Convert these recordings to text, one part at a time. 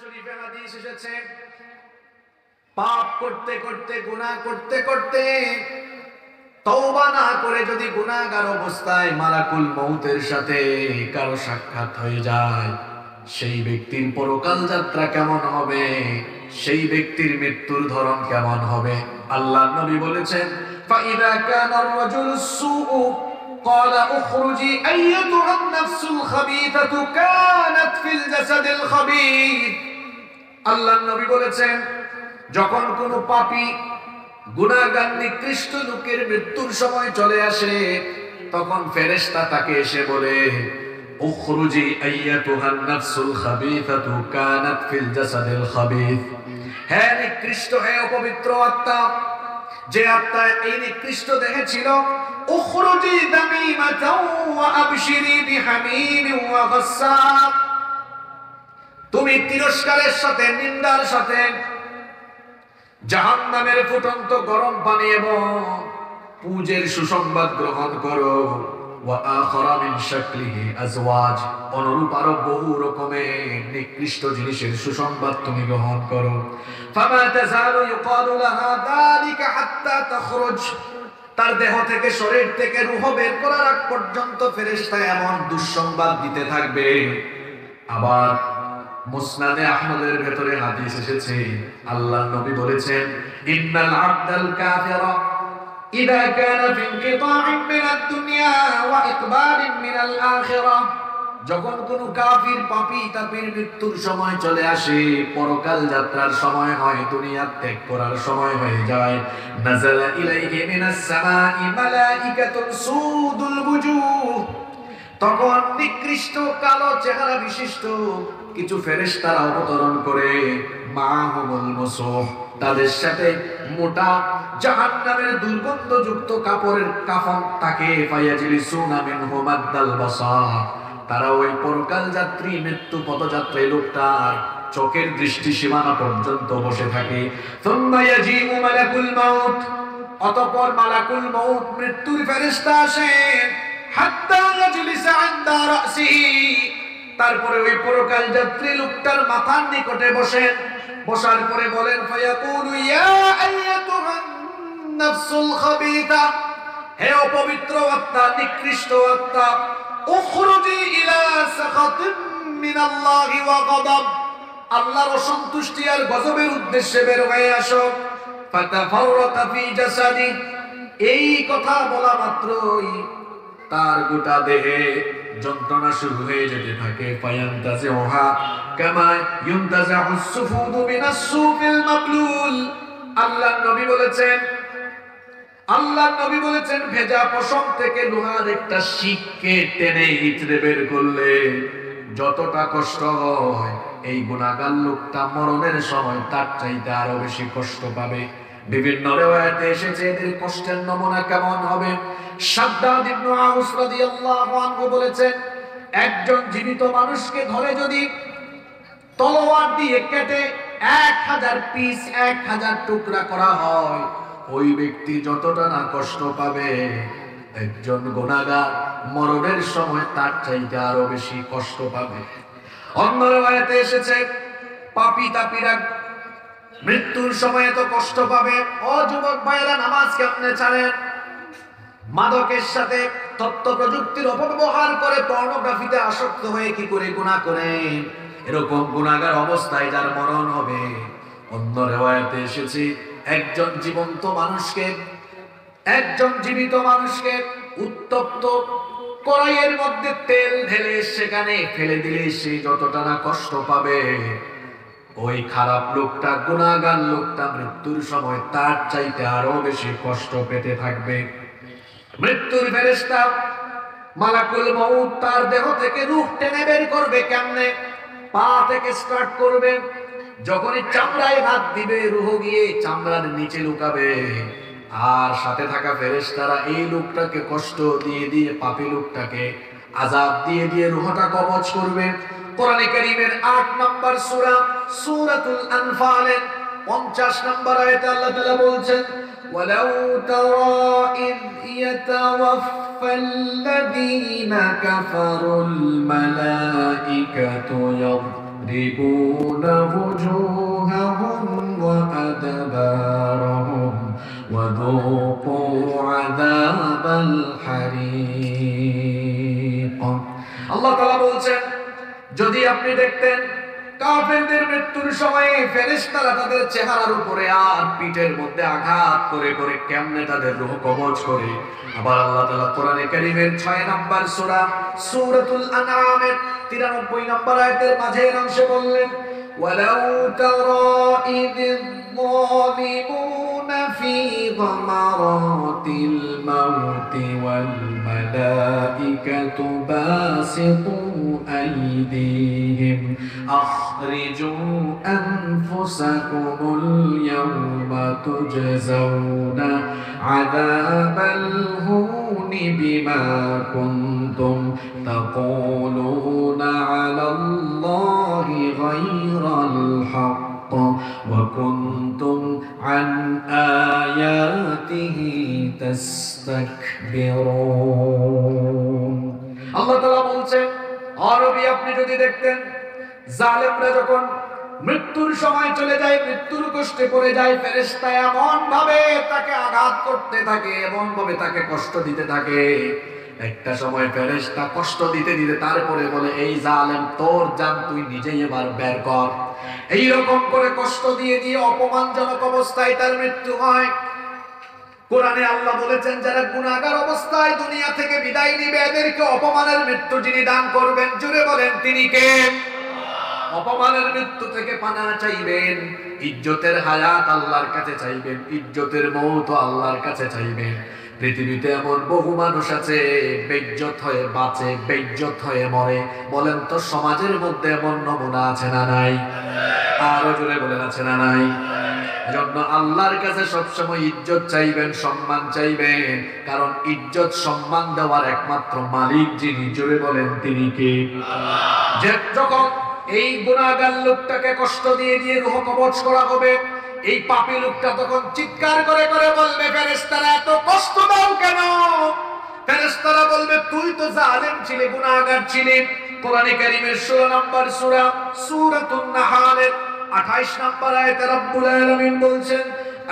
শরীফে হাদিস এসেছে, পাপ করতে করতে গুনাহ করতে করতে তওবা না করে যদি গুনাহগার অবস্থায় মালাকুল মউতের সাথে কারো সাক্ষাৎ হয়ে যায়, সেই ব্যক্তির পরকাল যাত্রা কেমন হবে, সেই ব্যক্তির মৃত্যুর ধরন কেমন হবে। আল্লাহর নবী বলেছেন, ফাইদা কানার রাজুলুস সুউ قال اخرجي ايتها النفس الخبيثه كانت في الجسد الخبيث। আল্লাহর নবী বলেছেন, যখন কোন পাপী গুনাহগার নিকৃষ্ট লোকের মৃত্যুর সময় চলে আসে, তখন ফেরেশতা তাকে এসে বলে, উখরুজি আইয়াতুহা নাফসুল খাবিসাতু কানাত ফিল জাসাদিল খাবিস। হে নিকৃষ্ট, হে অপবিত্র আত্মা, যে আত্মা এই নিকৃষ্ট দেহে ছিল, উখরুজি দামিমাতাও ওয়া আবশিরি বিহামিমিন ওয়া গাসসাক। তুমি তিরস্কারের সাথে, নিন্দার সাথে জাহান্নামের ফুটন্ত গরম পানি এবং পূজের সুসংবাদ গ্রহণ করো। ওয়া আখরা মিন শাকলিহি আজওয়াজ, অনুরূপ আরো বহু রকমের নিকৃষ্ট জিনিসের সুসংবাদ তুমি গ্রহণ করো। ফামা তাযালু ইউকালু লাহা যালিকা হাত্তা তাখরুজ। তার দেহ থেকে, শরীর থেকে রূহ বের করার আগ পর্যন্ত ফেরেশতা এমন দুঃসংবাদ দিতে থাকবে। আবার মুসনাদে আহমদের ভেতরে হাদিস এসেছে, আল্লাহর নবী বলেছেন, ইন্নাল আবদাল কাফিরা ইযা কানা ফি ইনকিতাইন মিনাদ দুনিয়া ওয়া ইকবালিন মিনাল আখিরাহ। যখন কোন কাফির পাপী তাপির মৃত্যুর সময় চলে আসে, পরকাল যাত্রার সময় হয়, দুনিয়া ত্যাগ করার সময় হয়ে যায়, নাযালা ইলাইহি মিনাস সামাই মালাইকাতুন সুদুল বুজুহ। তখন নিকৃষ্ট কালো চেহারা বিশিষ্ট কিছু ফেরেশতারা অবতরণ করে, মাহুমুল মুসুহ, তাদের সাথে মোটা জাহান্নামের দুর্গন্ধযুক্ত কাপড়ের কাফন থাকে, ফায়াজলিসুনা মিনহু মাদ্দাল বাসার। তারা ওই পরকাল যাত্রী, মৃত্যু পথযাত্রী লোকটার চোখের দৃষ্টি সীমানা পর্যন্ত বসে থাকে। সুম্মা ইয়াজিউ মালাকুল মাউত, অতঃপর মালাকুল মাউত, মৃত্যুর ফেরেশতা আসেন, হাত্তা ইয়াজলিসা ইনদা রাসিহি, তারপরে ওই পরকাল যাত্রী লোকটার মাথার নিকটে বসেন। বসার পরে বলেন, ফায়াকুলু ইয়া আইয়াতুহান নাফসুল খাবিসা, হে অপবিত্র আত্মা, নিকৃষ্ট আত্মা, উখরুজি ইলা সাখাতিন মিনাল্লাহি ওয়া গাদাব, আল্লাহর অসন্তুষ্টি আর গজবের উদ্দেশ্যে বের হয়ে আসো। ফাতাফাররাকা ফি জাসাদি, এই কথা বলা মাত্রই তার গোটা দেহে যন্ত্রণা শুরু হয়ে যেতে থাকে। ফায়ান্তাজিউহা কামা ইউনতাজিউস সুফুদু মিনাস সুফিল মাবলুল। আল্লাহর নবী বলেছেন, ভেজা পশম থেকে লোহার একটা শিককে টেনে হিচড়ে বের করলে যতটা কষ্ট হয়, এই গুনাহগার লোকটা মরণের সময় তার চাইতে আরো বেশি কষ্ট পাবে। বিভিন্ন riwayate এসেছে এদের কষ্টের নমুনা কেমন হবে। শাদ্দাদ ইবনে আউস রাদিয়াল্লাহু আনহু বলেছেন, একজন জীবিত মানুষকে ধরে যদি তলোয়ার দিয়ে কেটে 1000 পিস, 1000 টুকরা করা হয়, ওই ব্যক্তি যতটা না কষ্ট পাবে, একজন গুনাহগার মরণের সময় তার চাইতে আরো বেশি কষ্ট পাবে। অন্য riwayate এসেছে, পাপী তাপীরা মৃত্যুর সময় তো কষ্ট পাবে। ও যুবক ভাইরা, নামাজ কেমনে ছাড়েন, মাদকের সাথে তথ্য প্রযুক্তির অপব্যবহার করে পর্নোগ্রাফিতে আসক্ত হয়ে কি করে গুনাহ করেন, এরকম গুনাহগার অবস্থায় যার মরণ হবে। অন্য riwayate এসেছে, একজন জীবিত মানুষকে উত্তপ্ত কড়াইয়ের মধ্যে তেল ঢেলে সেখানে ফেলে দিলে সে যতটা না কষ্ট পাবে, ওই খারাপ লোকটা, গুনাহগার লোকটা মৃত্যুর সময় তার চাইতে আরো বেশি কষ্ট পেতে থাকবে। মৃত্যুর ফেরেশতা মালাকুল মউত তার দেহ থেকে রূহ টেনে বের করবে কেমনে? পা থেকে স্টার্ট করবে, যখনই চামড়ায় হাত দিবে, রূহ গিয়ে চামড়ার নিচে লুকাবে, আর সাথে থাকা ফেরেশতারা এই লোকটাকে কষ্ট দিয়ে দিয়ে, পাপী লোকটাকে আযাব দিয়ে দিয়ে রূহটা কবজ করবে। কোরআনে কারীমের 8 নম্বর সূরা সূরাতুল আনফালের 50 নম্বর আয়াতে আল্লাহ তাআলা বলছেন, ওয়ালাউ তারা ইয ইয়াতাওয়াফফাল্লাযীনা কাফারুল মালাইকাতু يضربون وجوههم وأدبارهم وذوقوا عذاب الحريق আল্লাহ তাআলা বলছেন যদি আপনি দেখতেন কাফেরদের মৃত্যুর সময় ফেরেশতারা তাদের চেহারার উপরে আর পিঠের মধ্যে আঘাত করে করে কেমনে তাদের রূহ কবজ করে। আবার আল্লাহ তাআলা কোরআনে কারীমের 6 নম্বর সূরা সূরাতুল আনআমের 93 নম্বর আয়াতের মাঝের অংশে বললেন ওয়ালাউ তারা ইযিল যালিমুনা ফি গামারাতিল মাউতি ওয়াল মালাইকাতু বাসিতু আইদিহিম আখরিজু আনফুসাকুমুল ইয়াওমা তুজজাউনা আযাবাল হুনি বিমা কুনতুম তাকুলুনা আলাল্লাহি গায়রাল হক وكنتم عن آياته تستكبرون আল্লাহ তাআলা বলছেন আরবি আপনি যদি দেখতেন জালেমরা যখন মৃত্যুর সময় চলে যায় মৃত্যুর কষ্টে পড়ে যায় ফেরেশতা এমন ভাবে তাকে আঘাত করতে থাকে এমন ভাবে তাকে কষ্ট দিতে থাকে একটা সময় ফেরেশতা কষ্ট দিতে দিতে তারপরে বলে এই জালেম তোর জান তুই নিজেই এবার বের কর। এই রকম করে কষ্ট দিয়ে দিয়ে অপমানজনক অবস্থায় তার মৃত্যু হয়। কোরআনে আল্লাহ বলেছেন যারা গুনাহগার অবস্থায় দুনিয়া থেকে বিদায় নিবে এদেরকে অপমানের মৃত্যু যিনি দান করবেন জোরে বলেন তিনি কে? অপমানের মৃত্যু থেকে পানা চাইবেন, ইজ্জতের হায়াত আল্লাহর কাছে চাইবেন, ইজ্জতের মওত আল্লাহর কাছে চাইবেন। পৃথিবীতে এমন বহু মানুষ আছে বেইজ্জত হয়ে বাঁচে বেইজ্জত হয়ে মরে। বলেন তো সমাজের মধ্যে এমন নমুনা আছে না নাই? আরো জোরে বলেন আছে না নাই? এজন্য আল্লাহর কাছে সবসময় ইজ্জত চাইবেন, সম্মান চাইবেন, কারণ ইজ্জত সম্মান দেওয়ার একমাত্র মালিক যিনি জোরে বলেন তিনি কে? যে যখন এই গুনাহগার লোকটাকে কষ্ট দিয়ে দিয়ে রূহ কবজ করা হবে এই পাপী লোকটা তখন চিৎকার করে করে বলবে ফেরেশতারা এত কষ্ট দাও কেন? ফেরেশতারা বলবে তুই তো জালেম ছিলি গুনাহগার ছিলি। কোরআনে কারীমের 16 নম্বর সূরা সূরাতুন নাহলের 28 নম্বর আয়াতে রব্বুল আলামিন বলছেন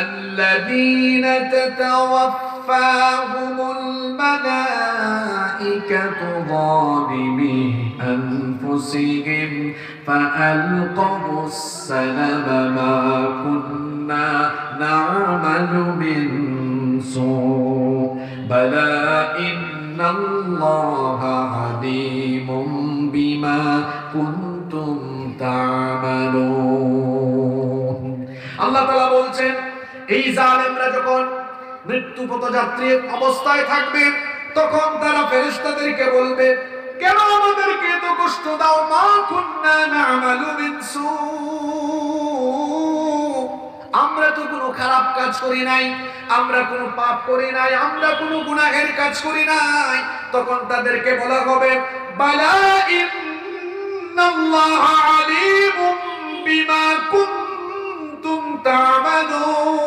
আল্লাযীনা তাতাওয়াফাহুমুল মালাইকাতু যালিমি আনফুসিহিম ফাআলকাহুস সালামা মা কুন্না না'মালু মিন সূ বালা ইন্নাল্লাহা আলীমুম বিমা কুনতুম তা'মালুন। আল্লাহ তাআলা বলছেন এই জালেমরা যখন মৃত্যু পথযাত্রী অবস্থায় থাকবে তখন তারা ফেরেশতাদেরকে বলবে কেন আমাদেরকে এত কষ্ট দাও? মা কুন্না না'মালু মিন সূ আমরা তো কোনো খারাপ কাজ করি নাই, আমরা কোনো পাপ করি নাই, আমরা কোনো গুনাহের কাজ করি নাই। তখন তাদেরকে বলা হবে বালা ইন্নাল্লাহা আলীমুম বিমা কুনতুম তা'মালুন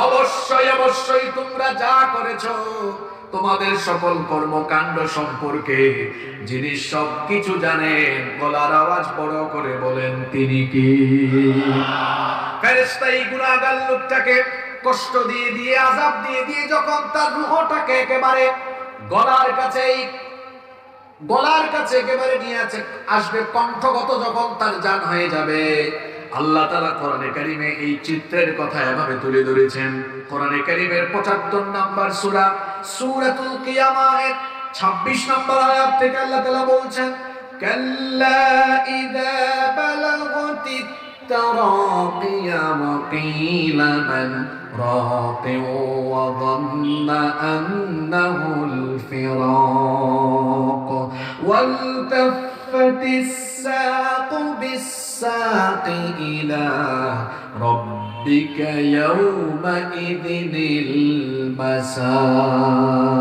অবশ্যই অবশ্যই তোমরা যা করেছো তোমাদের সকল কর্মকাণ্ড সম্পর্কে যিনি সবকিছু জানেন। গলার আওয়াজ বড় করে বলেন তিনি কি? ফেরেশতা এই গুনাহগার লোকটাকে কষ্ট দিয়ে দিয়ে আযাব দিয়ে দিয়ে যখন তার রূহটাকে একেবারে গলার কাছে একেবারে নিয়ে আসবে কণ্ঠগত যখন তার জান হয়ে যাবে আল্লাহ তাআলা কোরআনে কারীমে এই চিত্রের কথা এভাবে তুলে ধরেছেন। কোরআনে কারীমের ৭৫ নম্বর সূরা সূরাতুল কিয়ামার ২৬ নম্বর আয়াত থেকে আল্লাহ তাআলা বলছেন কাল্লা ইযা বালাগাতিত তারাকিয়া ওয়া কিলা মান রাকি ওয়া যান্না আন্নাহুল ফিরাক ওয়াল তাফাতিস সাকু বিস-সাক ইলা রাব্বিকা ইয়াওমাইযিনিল মাসাক।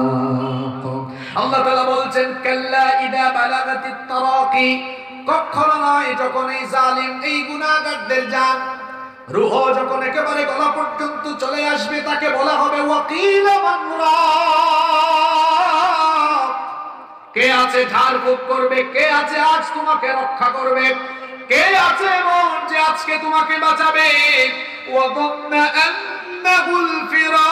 আল্লাহ তাআলা বলছেন কাল্লা ইযা বালাগাতিত তারাকি কখনো নয় যখন এই জালিম এই গুনাহগারদের জান রূহ যখন একেবারে গলা পর্যন্ত চলে আসবে তাকে বলা হবে ওয়াকিলা মান রাক কে আছে ঝাড়ফুঁক করবে? কে আছে আজ তোমাকে রক্ষা করবে? কে আছে এমন যে আজকে তোমাকে বাঁচাবে? ওয়াযান্না আন্নাহুল ফিরাক,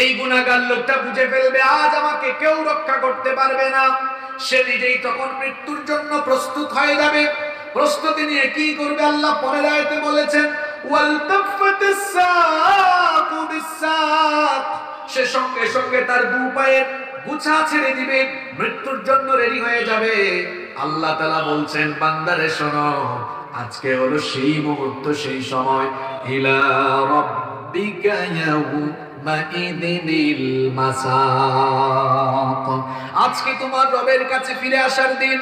এই গুনাহগার লোকটা বুঝে ফেলবে আজ আমাকে কেউ রক্ষা করতে পারবে না। সে নিজেই তখন মৃত্যুর জন্য প্রস্তুত হয়ে যাবে। প্রস্তুতি নিয়ে কি করবে? আল্লাহ পরের আয়াতে বলেছেন ওয়ালতাফাতিস সাকু বিসাক, সে সঙ্গে সঙ্গে তার দু পায়ের গুছা ছেড়ে দিবে, মৃত্যুর জন্য রেডি হয়ে যাবে। আল্লাহ তাআলা বলছেন বান্দারে শোনো, আজকে হলো সেই মুহূর্ত, সেই সময়। ইলা রাব্বিকা ইয়াউমাইদিনিল মাসাক, আজকে তোমার রবের কাছে ফিরে আসার দিন।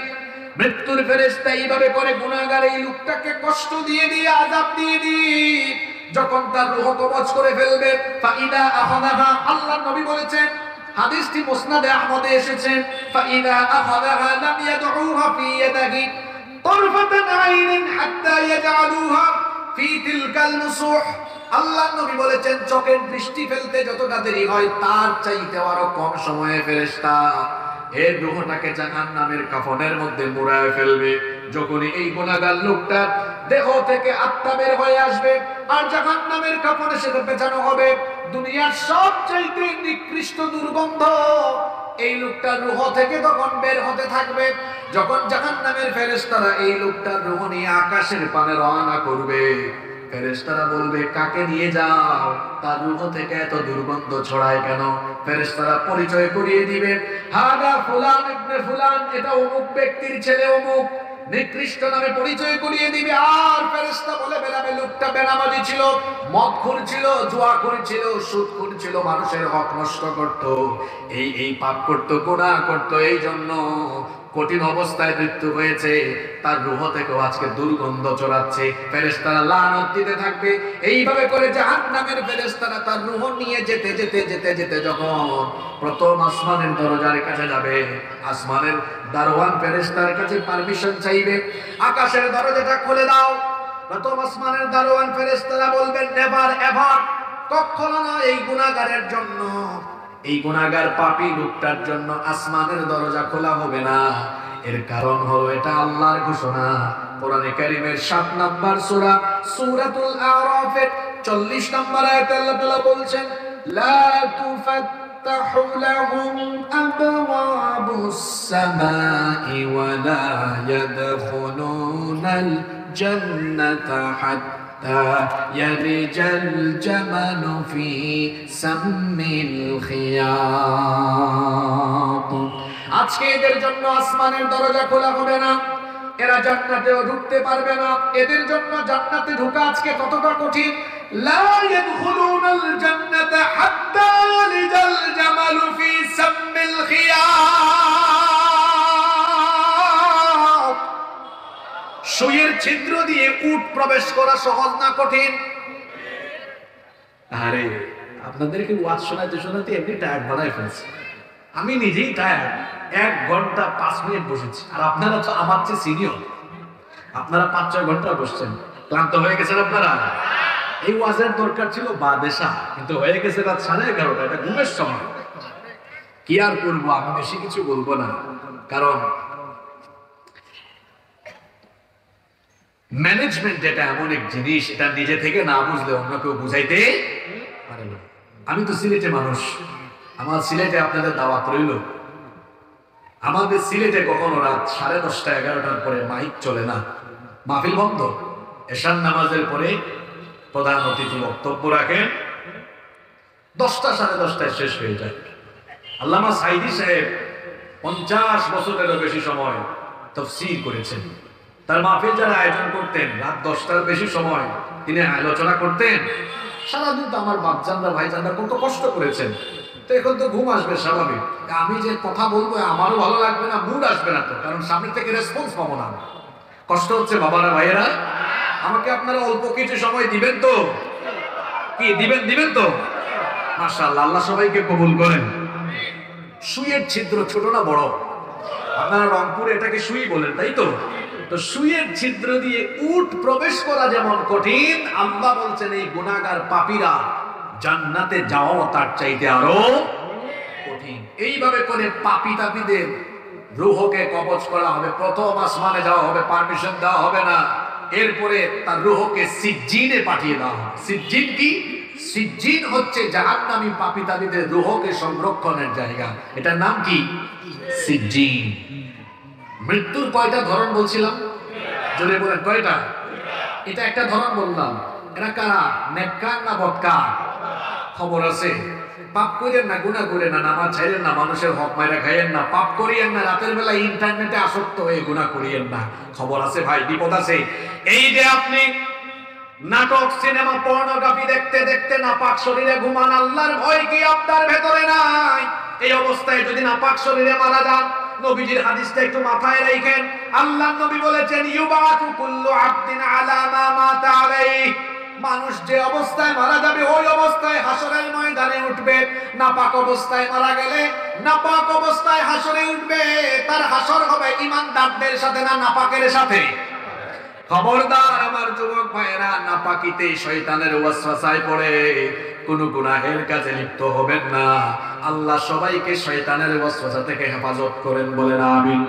মৃত্যুর ফেরেশতা এইভাবে করে গুনাহগার এই লোকটাকে কষ্ট দিয়ে দিয়ে আযাব দিয়ে দিয়ে যখন তার রূহ কবজ করে ফেলবে, ফাইদা আখাযাহা, আল্লাহর নবী বলেছেন, হাদিসটি মুসনাদে আহমদে এসেছে, ফাইদা আখাযাহা লাম ইয়াদউহা ফি ইয়াদিহি তারফাতান আইনিন হাত্তা ইয়াজআলুহা ফি তিলকাল মুসুহ। আল্লাহর নবী বলেছেন চোখের দৃষ্টি ফেলতে যতটা দেরি হয় তার চাইতে আরো কম সময়ে ফেরেশতা এর রূহটাকে জাহান্নামের কাফনের মধ্যে মুড়ায় ফেলবে। যখনই এই গুনাহগার লোকটা দেহ থেকে আত্মা বের হয়ে আসবে আর জাহান্নামের কাফনে সেটা পেঁচানো হবে, দুনিয়ার সবচাইতে নিকৃষ্ট দুর্গন্ধ এই লোকটার রূহ থেকে তখন বের হতে থাকবে। যখন জাহান্নামের ফেরেশতারা এই লোকটার রূহ নিয়ে আকাশের পানে রওনা করবে, ফেরেশতারা বলবে কাকে নিয়ে যাও? তার রূহ থেকে এত দুর্গন্ধ ছড়ায় কেন? ফেরেশতারা পরিচয় করিয়ে দিবে, হাদা ফুলান ইবনে ফুলান, এটা অমুক ব্যক্তির ছেলে অমুক, নিকৃষ্ট নামে পরিচয় করিয়ে দিবে। আর ফেরেশতা বলে বেরাবে লোকটা বেনামাজি ছিল, মদখোর ছিল, জুয়াখোর ছিল, সুদখোর ছিল, মানুষের হক নষ্ট করত, এই পাপ করত, গুনাহ করত, এই জন্য কঠিন অবস্থায় মৃত্যু হয়েছে, তার রূহ থেকেও আজকে দুর্গন্ধ ছড়াচ্ছে। ফেরেশতারা লানত দিতে থাকবে। এইভাবে করে জাহান্নামের ফেরেশতারা তার রূহ নিয়ে যেতে যেতে যেতে যেতে যখন প্রথম আসমানের দরজার কাছে যাবে, আসমানের দারোয়ান ফেরেশতার কাছে পারমিশন চাইবে, আকাশের দরজাটা খুলে দাও। প্রথম আসমানের দারোয়ান ফেরেশতারা বলবেন নেভার এভার, কখনো না, এই গুনাহগারের জন্য, এই গুনাহগার পাপী লোকটার জন্য আসমানের দরজা খোলা হবে না। এর কারণ হলো এটা আল্লাহর ঘোষণা। কোরআনে কারীমের 7 নম্বর সূরা সূরাতুল আরাফের 40 নম্বর আয়াতে আল্লাহ তাআলা বলছেন লা তুফাত্তাহু লাহুম আবওয়াবুস সামাই ওয়া লা ইয়াদখুলুনাল জান্নাতা হাত্তা ইয়ালিজাল জামালু ফি সাম্মিল খিয়াত। আজকে এদের জন্য আসমানের দরজা খোলা হবে না, এরা জান্নাতেও ঢুকতে পারবে না। এদের জন্য জান্নাতে ঢোকা আজকে কতটা কঠিন। লা ইয়াদখুলুনাল জান্নাতা হাত্তা ইয়ালিজাল জামালু ফি সাম্মিল খিয়াত। সুইয়ের ছিদ্র দিয়ে উট প্রবেশ করা সহজ না কঠিন? আরে আপনাদেরকে ওয়াজ শোনাতে শোনাতে এমনি টায়ার্ড বানায় ফেলছে, আমি নিজেই টায়ার্ড। 1 ঘন্টা 5 মিনিট বসেছি, আর আপনারা তো আমার চেয়ে সিনিয়র, আপনারা 5-6 ঘন্টা বসছেন, ক্লান্ত হয়ে গেছেন আপনারা। এই ওয়াজের দরকার ছিল বাদেশা, কিন্তু হয়ে গেছে রাত 11:30, এটা ঘুমের সময়। কি আর করবো, আমি বেশি কিছু বলবো না, কারণ ম্যানেজমেন্ট এটা এমন এক জিনিস, এটা নিজে থেকে না বুঝলে অন্য কেউ বুঝাইতে পারে না। আমি তো সিলেটে মানুষ, আমার সিলেটে আপনাদের দাওয়াত রইল। আমাদের সিলেটে কখনো রাত 10:30 11টার পরে মাইক চলে না, মাহফিল বন্ধ। এশার নামাজের পরে প্রধান অতিথি বক্তব্য রাখেন, 10টা 10:30টায় শেষ হয়ে যায়। আল্লামা সাইদি সাহেব 50 বছরেরও বেশি সময় তাফসীর করেছেন। তার মাহফিল যারা আয়োজন করতেন রাত 10টার বেশি সময় তিনি আলোচনা করতেন। সারাদিন তো আমার বাপজানরা ভাইজানরা কত কষ্ট করেছেন, তো এখন তো ঘুম আসবে স্বাভাবিক। আমি যে কথা বলবো আমারও ভালো লাগবে না, মুড আসবে না তো, কারণ সামনে থেকে রেসপন্স পাবো না। কষ্ট হচ্ছে বাবারা ভাইয়েরা, আমাকে আপনারা অল্প কিছু সময় দিবেন তো? কি দিবেন তো? মাশাআল্লাহ, আল্লাহ সবাইকে কবুল করেন। সুইয়ের ছিদ্র ছোট না বড়? আপনারা রংপুরে এটাকে সুই বলেন, তাই তো? তো সুইয়ের ছিদ্র দিয়ে উট প্রবেশ করা যেমন কঠিন, আল্লাহ বলছেন এই গুনাহগার পাপীরা জান্নাতে যাওয়াও তার চাইতে আরো কঠিন। এইভাবে করে পাপী তাপীদের রূহকে কবজ করা হবে, প্রথম আসমানে যাওয়া হবে, পারমিশন দেওয়া হবে না। এরপরে তার রূহকে সিজ্জিনে পাঠিয়ে দেওয়া হবে। সিজ্জিন কি? সিজ্জিন হচ্ছে জাহান্নামী পাপী তাপীদের রূহকে সংরক্ষণের জায়গা। এটার নাম কি? সিজ্জিন। মৃত্যুর কয়টা ধরন বলছিলাম? জোরে বলেন কয়টা? এটা একটা ধরন বললাম। এরা কারা? নেককার না বদকার? খবর আছে? পাপ করেন না, গুনাহ করেন না, নামাজ ছাড়েন না, মানুষের হক মাইরা খাইয়েন না, পাপ করিয়েন না, রাতের বেলা ইন্টারনেটে আসক্ত হয়ে গুনাহ করিয়েন না। খবর আছে ভাই, বিপদ আছে। এই যে আপনি নাটক, সিনেমা, পর্নোগ্রাফি দেখতে দেখতে নাপাক শরীরে ঘুমান, আল্লাহর ভয় কি আপনার ভেতরে নাই? এই অবস্থায় যদি নাপাক শরীরে মারা যান, নবীজির হাদিসটা একটু মাথায় রাখেন। আল্লাহর নবী বলেছেন, ইউবাতু কুল্লু আবদিন আলা মা মাতা আলাইহি। মানুষ যে অবস্থায় মারা যাবে ওই অবস্থায় হাসরের ময়দানে উঠবে। নাপাক অবস্থায় মারা গেলে নাপাক অবস্থায় হাসরে উঠবে। তার হাসর হবে ঈমানদারদের সাথে না নাপাকের সাথে? খবরদার আমার যুবক ভাইয়েরা, নাপাকিতে শয়তানের ওয়াসওয়াসায় পড়ে কোন গুনাহের কাজে লিপ্ত হবেন না। আল্লাহ সবাইকে শয়তানের ওয়াসওয়াসা থেকে হেফাজত করেন, বলেন আমিন।